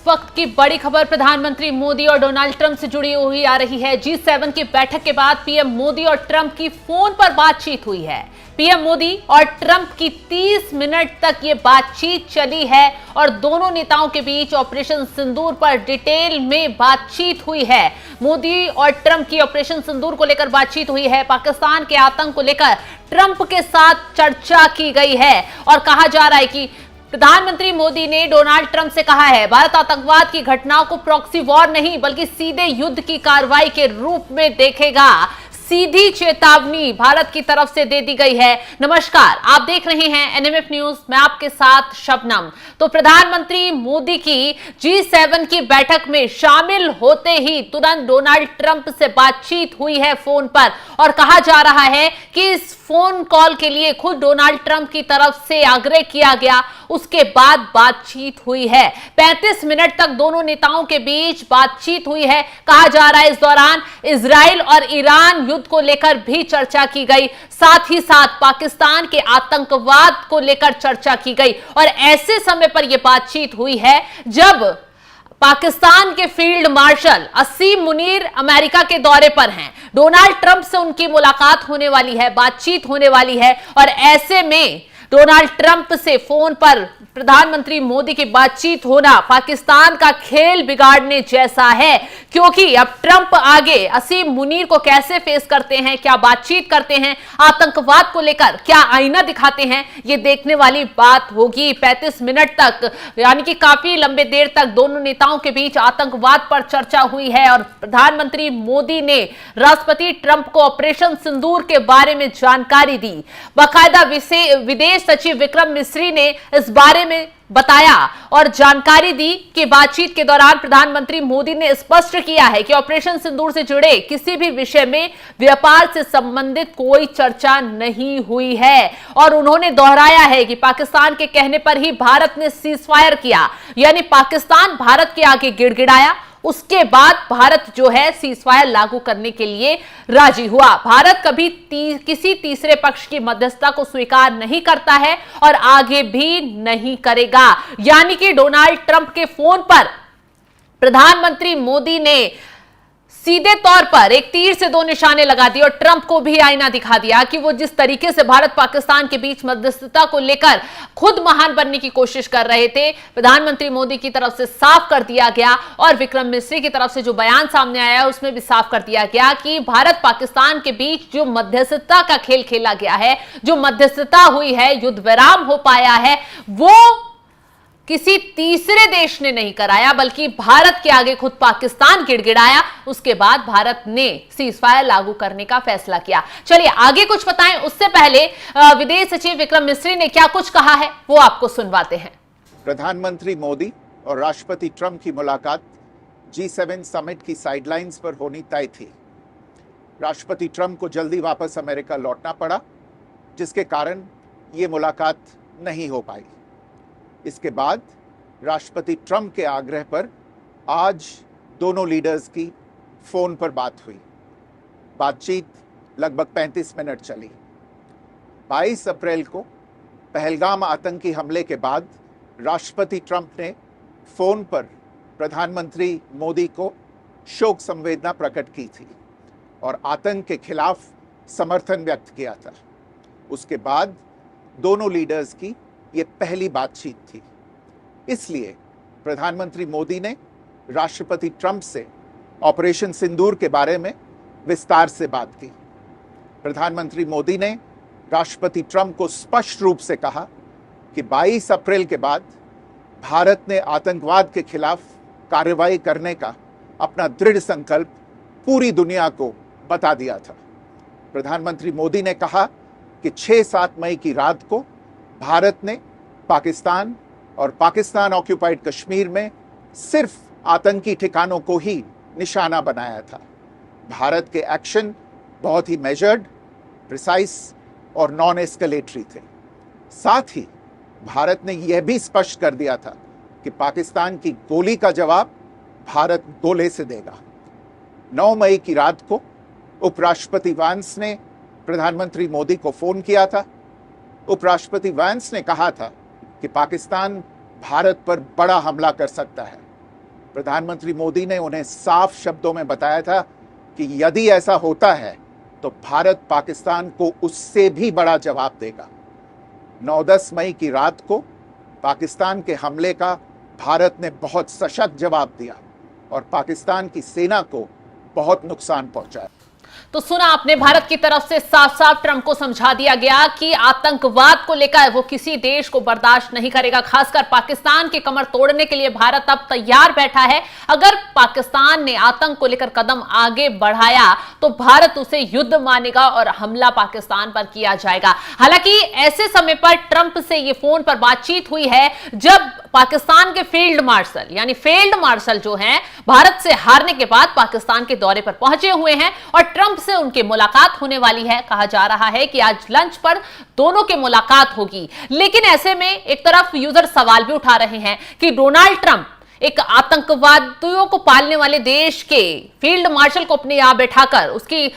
वक्त की बड़ी खबर प्रधानमंत्री मोदी और डोनाल्ड ट्रंप से जुड़ी हुई आ रही है। G7 की बैठक के बाद पीएम मोदी और ट्रंप की फोन पर बातचीत हुई है। पीएम मोदी और ट्रंप की 30 मिनट तक ये बातचीत चली है और दोनों नेताओं के बीच ऑपरेशन सिंदूर पर डिटेल में बातचीत हुई है। मोदी और ट्रंप की ऑपरेशन सिंदूर को लेकर बातचीत हुई है। पाकिस्तान के आतंक को लेकर ट्रंप के साथ चर्चा की गई है और कहा जा रहा है कि प्रधानमंत्री मोदी ने डोनाल्ड ट्रंप से कहा है, भारत आतंकवाद की घटनाओं को प्रॉक्सी वॉर नहीं बल्कि सीधे युद्ध की कार्रवाई के रूप में देखेगा। सीधी चेतावनी भारत की तरफ से दे दी गई है। नमस्कार, आप देख रहे हैं एनएमएफ न्यूज, मैं आपके साथ शबनम। तो प्रधानमंत्री मोदी की G7 की बैठक में शामिल होते ही तुरंत डोनाल्ड ट्रंप से बातचीत हुई है फोन पर और कहा जा रहा है कि इस फोन कॉल के लिए खुद डोनाल्ड ट्रंप की तरफ से आग्रह किया गया, उसके बाद बातचीत हुई है। 35 मिनट तक दोनों नेताओं के बीच बातचीत हुई है। कहा जा रहा है इस दौरान इजराइल और ईरान युद्ध को लेकर भी चर्चा की गई, साथ ही साथ पाकिस्तान के आतंकवाद को लेकर चर्चा की गई और ऐसे समय पर यह बातचीत हुई है जब पाकिस्तान के फील्ड मार्शल असीम मुनीर अमेरिका के दौरे पर हैं। डोनाल्ड ट्रंप से उनकी मुलाकात होने वाली है, बातचीत होने वाली है और ऐसे में डोनाल्ड ट्रंप से फोन पर प्रधानमंत्री मोदी की बातचीत होना पाकिस्तान का खेल बिगाड़ने जैसा है, क्योंकि अब ट्रंप आगे असीम मुनीर को कैसे फेस करते हैं, क्या बातचीत करते हैं, आतंकवाद को लेकर क्या आईना दिखाते हैं, ये देखने वाली बात होगी। 35 मिनट तक यानी कि काफी लंबे देर तक दोनों नेताओं के बीच आतंकवाद पर चर्चा हुई है और प्रधानमंत्री मोदी ने राष्ट्रपति ट्रंप को ऑपरेशन सिंदूर के बारे में जानकारी दी। बाकायदा विदेश सचिव विक्रम मिस्री ने इस बारे में बताया और जानकारी दी कि बातचीत के दौरान प्रधानमंत्री मोदी ने स्पष्ट किया है कि ऑपरेशन सिंदूर से जुड़े किसी भी विषय में व्यापार से संबंधित कोई चर्चा नहीं हुई है और उन्होंने दोहराया है कि पाकिस्तान के कहने पर ही भारत ने सीजफायर किया, यानी पाकिस्तान भारत के आगे गिड़गिड़ाया, उसके बाद भारत जो है सीजफायर लागू करने के लिए राजी हुआ। भारत कभी किसी तीसरे पक्ष की मध्यस्थता को स्वीकार नहीं करता है और आगे भी नहीं करेगा। यानी कि डोनाल्ड ट्रंप के फोन पर प्रधानमंत्री मोदी ने सीधे तौर पर एक तीर से दो निशाने लगा दिए और ट्रंप को भी आईना दिखा दिया कि वो जिस तरीके से भारत पाकिस्तान के बीच मध्यस्थता को लेकर खुद महान बनने की कोशिश कर रहे थे, प्रधानमंत्री मोदी की तरफ से साफ कर दिया गया और विक्रम मिस्री की तरफ से जो बयान सामने आया है उसमें भी साफ कर दिया गया कि भारत पाकिस्तान के बीच जो मध्यस्थता का खेल खेला गया है, जो मध्यस्थता हुई है, युद्ध विराम हो पाया है, वो किसी तीसरे देश ने नहीं कराया बल्कि भारत के आगे खुद पाकिस्तान गिड़गिड़ाया, उसके बाद भारत ने सीजफायर लागू करने का फैसला किया। चलिए आगे कुछ बताएं, उससे पहले विदेश सचिव विक्रम मिस्री ने क्या कुछ कहा है वो आपको सुनवाते हैं। प्रधानमंत्री मोदी और राष्ट्रपति ट्रंप की मुलाकात G7 समिट की साइडलाइंस पर होनी तय थी। राष्ट्रपति ट्रंप को जल्दी वापस अमेरिका लौटना पड़ा, जिसके कारण ये मुलाकात नहीं हो पाई। इसके बाद राष्ट्रपति ट्रंप के आग्रह पर आज दोनों लीडर्स की फोन पर बात हुई। बातचीत लगभग 35 मिनट चली। 22 अप्रैल को पहलगाम आतंकी हमले के बाद राष्ट्रपति ट्रंप ने फोन पर प्रधानमंत्री मोदी को शोक संवेदना प्रकट की थी और आतंक के खिलाफ समर्थन व्यक्त किया था। उसके बाद दोनों लीडर्स की ये पहली बातचीत थी। इसलिए प्रधानमंत्री मोदी ने राष्ट्रपति ट्रंप से ऑपरेशन सिंदूर के बारे में विस्तार से बात की। प्रधानमंत्री मोदी ने राष्ट्रपति ट्रंप को स्पष्ट रूप से कहा कि 22 अप्रैल के बाद भारत ने आतंकवाद के खिलाफ कार्रवाई करने का अपना दृढ़ संकल्प पूरी दुनिया को बता दिया था। प्रधानमंत्री मोदी ने कहा कि 6-7 मई की रात को भारत ने पाकिस्तान और पाकिस्तान ऑक्यूपाइड कश्मीर में सिर्फ आतंकी ठिकानों को ही निशाना बनाया था। भारत के एक्शन बहुत ही मेजर्ड, प्रिसाइस और नॉन एस्केलेटरी थे। साथ ही भारत ने यह भी स्पष्ट कर दिया था कि पाकिस्तान की गोली का जवाब भारत गोले से देगा। 9 मई की रात को उपराष्ट्रपति वांस ने प्रधानमंत्री मोदी को फोन किया था। उपराष्ट्रपति वांस ने कहा था कि पाकिस्तान भारत पर बड़ा हमला कर सकता है प्रधानमंत्री मोदी ने उन्हें साफ शब्दों में बताया था कि यदि ऐसा होता है तो भारत पाकिस्तान को उससे भी बड़ा जवाब देगा। 9-10 मई की रात को पाकिस्तान के हमले का भारत ने बहुत सशक्त जवाब दिया और पाकिस्तान की सेना को बहुत नुकसान पहुंचाया। तो सुना आपने, भारत की तरफ से साफ साफ ट्रंप को समझा दिया गया कि आतंकवाद को लेकर वो किसी देश को बर्दाश्त नहीं करेगा। खासकर पाकिस्तान की कमर तोड़ने के लिए भारत अब तैयार बैठा है। अगर पाकिस्तान ने आतंक को लेकर कदम आगे बढ़ाया तो भारत उसे युद्ध मानेगा और हमला पाकिस्तान पर किया जाएगा। हालांकि ऐसे समय पर ट्रंप से ये फोन पर बातचीत हुई है जब पाकिस्तान के फील्ड मार्शल यानी फील्ड मार्शल जो हैं भारत से हारने के बाद पाकिस्तान के दौरे पर पहुंचे हुए हैं और ट्रंप से उनकी मुलाकात होने वाली है। कहा जा रहा है कि आज लंच पर दोनों की मुलाकात होगी। लेकिन ऐसे में एक तरफ यूजर सवाल भी उठा रहे हैं कि डोनाल्ड ट्रंप एक आतंकवादियों को पालने वाले देश के फील्ड मार्शल को अपने यहां बैठाकर उसकी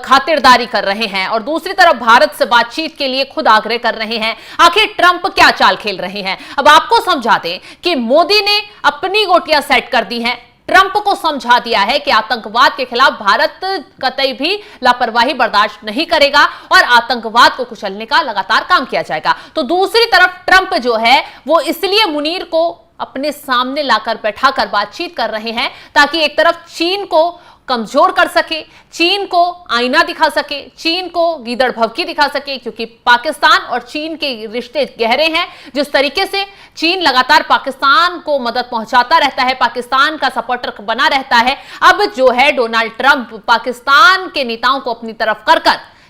खातिरदारी कर रहे हैं और दूसरी तरफ भारत से बातचीत के लिए खुद आग्रह कर रहे हैं। आखिर ट्रंप क्या चाल खेल रहे हैं? अब आपको समझा दें कि मोदी ने अपनी गोटियां सेट कर दी हैं। ट्रंप को समझा दिया है कि आतंकवाद के खिलाफ भारत कतई भी लापरवाही बर्दाश्त नहीं करेगा और आतंकवाद को कुचलने का लगातार काम किया जाएगा। तो दूसरी तरफ ट्रंप जो है वो इसलिए मुनीर को अपने सामने लाकर बैठाकर बातचीत कर रहे हैं ताकि एक तरफ चीन को कमजोर कर सके, चीन को आईना दिखा सके, चीन को गीदड़ भभकी दिखा सके, क्योंकि पाकिस्तान और चीन के रिश्ते गहरे हैं। जिस तरीके से चीन लगातार पाकिस्तान को मदद पहुंचाता रहता है, पाकिस्तान का सपोर्टर बना रहता है, अब जो है डोनाल्ड ट्रंप पाकिस्तान के नेताओं को अपनी तरफ कर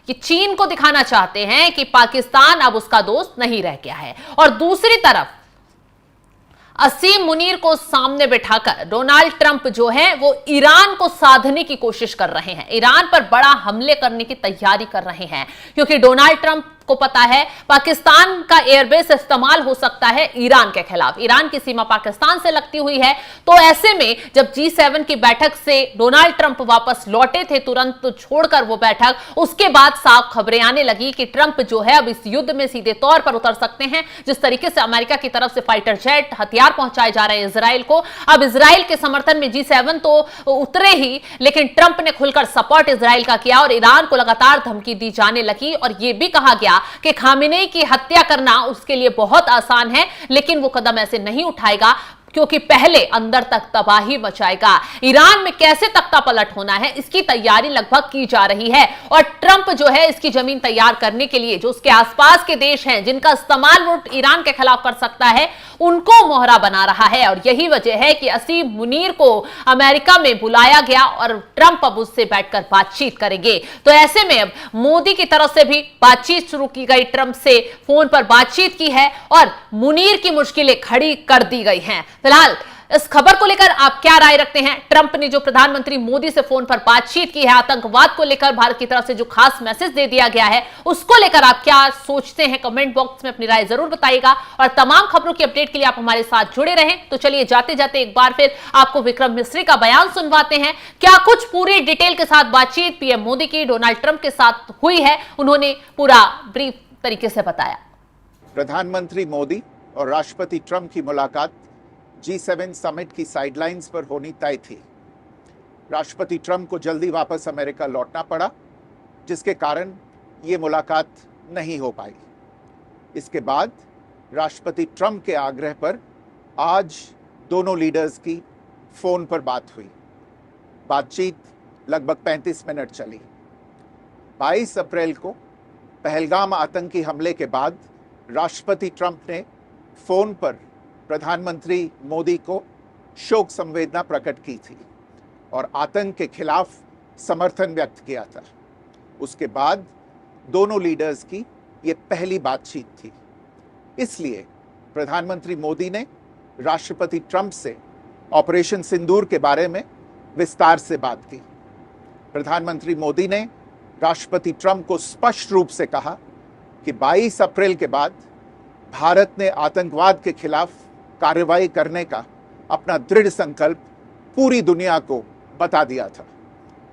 ये चीन को दिखाना चाहते हैं कि पाकिस्तान अब उसका दोस्त नहीं रह गया है। और दूसरी तरफ असीम मुनीर को सामने बैठाकर डोनाल्ड ट्रंप जो है वो ईरान को साधने की कोशिश कर रहे हैं, ईरान पर बड़ा हमले करने की तैयारी कर रहे हैं, क्योंकि डोनाल्ड ट्रंप को पता है पाकिस्तान का एयरबेस इस्तेमाल हो सकता है ईरान के खिलाफ। ईरान की सीमा पाकिस्तान से लगती हुई है। तो ऐसे में जब G7 की बैठक से डोनाल्ड ट्रंप वापस लौटे थे, तुरंत छोड़कर वो बैठक, उसके बाद साफ खबरें आने लगी कि ट्रंप जो है अब इस युद्ध में सीधे तौर पर उतर सकते हैं। जिस तरीके से अमेरिका की तरफ से फाइटर जेट हथियार पहुंचाए जा रहे हैं इजराइल को, अब इजराइल के समर्थन में G7 तो उतरे ही, लेकिन ट्रंप ने खुलकर सपोर्ट इजराइल का किया और ईरान को लगातार धमकी दी जाने लगी और यह भी कहा गया कि खामेनेई की हत्या करना उसके लिए बहुत आसान है, लेकिन वो कदम ऐसे नहीं उठाएगा क्योंकि पहले अंदर तक तबाही मचाएगा। ईरान में कैसे तख्ता पलट होना है इसकी तैयारी लगभग की जा रही है और ट्रंप जो है इसकी जमीन तैयार करने के लिए जो उसके आसपास के देश हैं जिनका इस्तेमाल वो ईरान के खिलाफ कर सकता है, उनको मोहरा बना रहा है। और यही वजह है कि असीम मुनीर को अमेरिका में बुलाया गया और ट्रंप अब उससे बैठकर बातचीत करेंगे। तो ऐसे में अब मोदी की तरफ से भी बातचीत शुरू की गई, ट्रंप से फोन पर बातचीत की है और मुनीर की मुश्किलें खड़ी कर दी गई हैं। फिलहाल इस खबर को लेकर आप क्या राय रखते हैं? ट्रंप ने जो प्रधानमंत्री मोदी से फोन पर बातचीत की है, आतंकवाद को लेकर भारत की तरफ से जो खास मैसेज दे दिया गया है, उसको लेकर आप क्या सोचते हैं? कमेंट बॉक्स में अपनी राय जरूर बताइएगा और तमाम खबरों की अपडेट के लिए आप हमारे साथ जुड़े रहें। तो चलिए जाते जाते एक बार फिर आपको विक्रम मिस्री का बयान सुनवाते हैं। क्या कुछ पूरी डिटेल के साथ बातचीत पीएम मोदी की डोनाल्ड ट्रंप के साथ हुई है, उन्होंने पूरा ब्रीफ तरीके से बताया। प्रधानमंत्री मोदी और राष्ट्रपति ट्रंप की मुलाकात G7 समिट की साइडलाइंस पर होनी तय थी। राष्ट्रपति ट्रंप को जल्दी वापस अमेरिका लौटना पड़ा, जिसके कारण ये मुलाकात नहीं हो पाई। इसके बाद राष्ट्रपति ट्रंप के आग्रह पर आज दोनों लीडर्स की फोन पर बात हुई। बातचीत लगभग 35 मिनट चली। 22 अप्रैल को पहलगाम आतंकी हमले के बाद राष्ट्रपति ट्रंप ने फोन पर प्रधानमंत्री मोदी को शोक संवेदना प्रकट की थी और आतंक के खिलाफ समर्थन व्यक्त किया था। उसके बाद दोनों लीडर्स की ये पहली बातचीत थी। इसलिए प्रधानमंत्री मोदी ने राष्ट्रपति ट्रंप से ऑपरेशन सिंदूर के बारे में विस्तार से बात की। प्रधानमंत्री मोदी ने राष्ट्रपति ट्रंप को स्पष्ट रूप से कहा कि 22 अप्रैल के बाद भारत ने आतंकवाद के खिलाफ कार्रवाई करने का अपना दृढ़ संकल्प पूरी दुनिया को बता दिया था।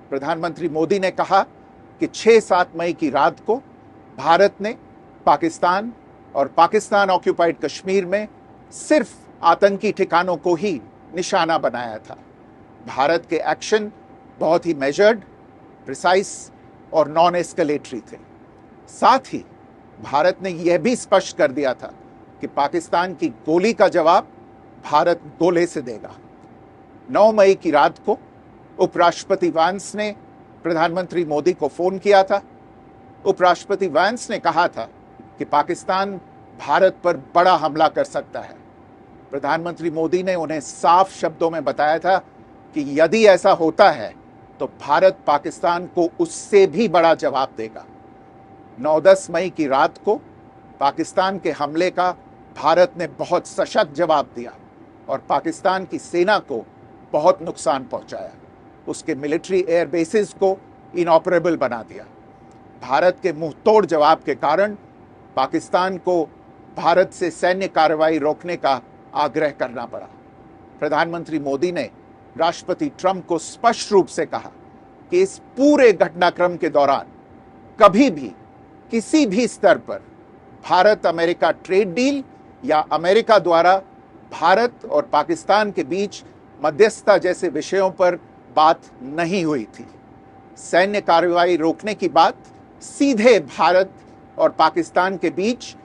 प्रधानमंत्री मोदी ने कहा कि 6-7 मई की रात को भारत ने पाकिस्तान और पाकिस्तान ऑक्यूपाइड कश्मीर में सिर्फ आतंकी ठिकानों को ही निशाना बनाया था। भारत के एक्शन बहुत ही मेजर्ड, प्रिसाइस और नॉन एस्केलेटरी थे। साथ ही भारत ने यह भी स्पष्ट कर दिया था कि पाकिस्तान की गोली का जवाब भारत गोले से देगा। 9 मई की रात को उपराष्ट्रपति वांस ने प्रधानमंत्री मोदी को फोन किया था। उपराष्ट्रपति वांस ने कहा था कि पाकिस्तान भारत पर बड़ा हमला कर सकता है। प्रधानमंत्री मोदी ने उन्हें साफ शब्दों में बताया था कि यदि ऐसा होता है तो भारत पाकिस्तान को उससे भी बड़ा जवाब देगा। 9-10 मई की रात को पाकिस्तान के हमले का भारत ने बहुत सशक्त जवाब दिया और पाकिस्तान की सेना को बहुत नुकसान पहुंचाया। उसके मिलिट्री एयर बेसिस को इनऑपरेबल बना दिया। भारत के मुंहतोड़ जवाब के कारण पाकिस्तान को भारत से सैन्य कार्रवाई रोकने का आग्रह करना पड़ा। प्रधानमंत्री मोदी ने राष्ट्रपति ट्रंप को स्पष्ट रूप से कहा कि इस पूरे घटनाक्रम के दौरान कभी भी किसी भी स्तर पर भारत अमेरिका ट्रेड डील या अमेरिका द्वारा भारत और पाकिस्तान के बीच मध्यस्थता जैसे विषयों पर बात नहीं हुई थी। सैन्य कार्रवाई रोकने की बात सीधे भारत और पाकिस्तान के बीच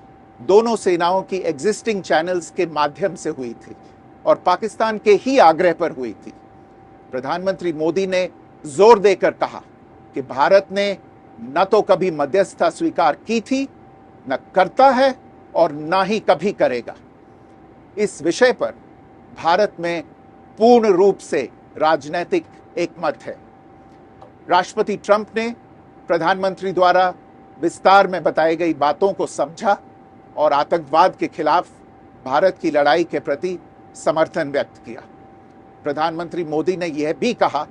दोनों सेनाओं की एग्जिस्टिंग चैनल्स के माध्यम से हुई थी और पाकिस्तान के ही आग्रह पर हुई थी। प्रधानमंत्री मोदी ने जोर देकर कहा कि भारत ने न तो कभी मध्यस्थता स्वीकार की थी, न करता है और न ही कभी करेगा। इस विषय पर भारत में पूर्ण रूप से राजनीतिक एकमत है। राष्ट्रपति ट्रंप ने प्रधानमंत्री द्वारा विस्तार में बताई गई बातों को समझा और आतंकवाद के खिलाफ भारत की लड़ाई के प्रति समर्थन व्यक्त किया। प्रधानमंत्री मोदी ने यह भी कहा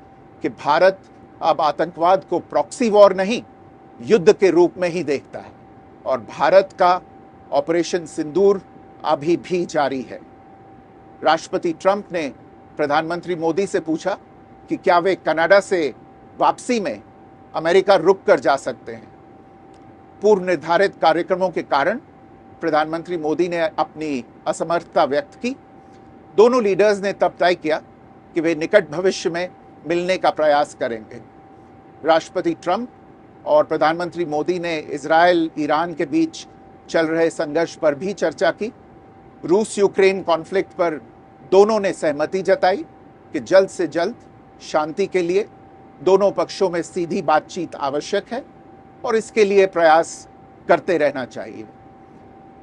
कि भारत अब आतंकवाद को प्रॉक्सी वॉर नहीं, युद्ध के रूप में ही देखता है और भारत का ऑपरेशन सिंदूर अभी भी जारी है। राष्ट्रपति ट्रंप ने प्रधानमंत्री मोदी से पूछा कि क्या वे कनाडा से वापसी में अमेरिका रुक कर जा सकते हैं। पूर्व निर्धारित कार्यक्रमों के कारण प्रधानमंत्री मोदी ने अपनी असमर्थता व्यक्त की। दोनों लीडर्स ने तब तय किया कि वे निकट भविष्य में मिलने का प्रयास करेंगे। राष्ट्रपति ट्रंप और प्रधानमंत्री मोदी ने इजरायल ईरान के बीच चल रहे संघर्ष पर भी चर्चा की। रूस यूक्रेन कॉन्फ्लिक्ट पर दोनों ने सहमति जताई कि जल्द से जल्द शांति के लिए दोनों पक्षों में सीधी बातचीत आवश्यक है और इसके लिए प्रयास करते रहना चाहिए।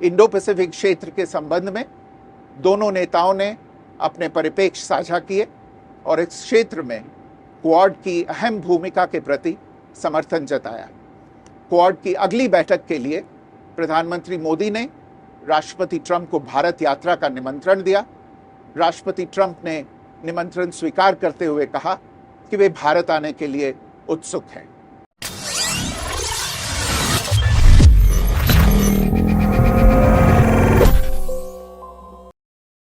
इंडो पैसिफिक क्षेत्र के संबंध में दोनों नेताओं ने अपने परिप्रेक्ष्य साझा किए और इस क्षेत्र में क्वाड की अहम भूमिका के प्रति समर्थन जताया। क्वाड की अगली बैठक के लिए प्रधानमंत्री मोदी ने राष्ट्रपति ट्रंप को भारत यात्रा का निमंत्रण दिया। राष्ट्रपति ट्रंप ने निमंत्रण स्वीकार करते हुए कहा कि वे भारत आने के लिए उत्सुक हैं।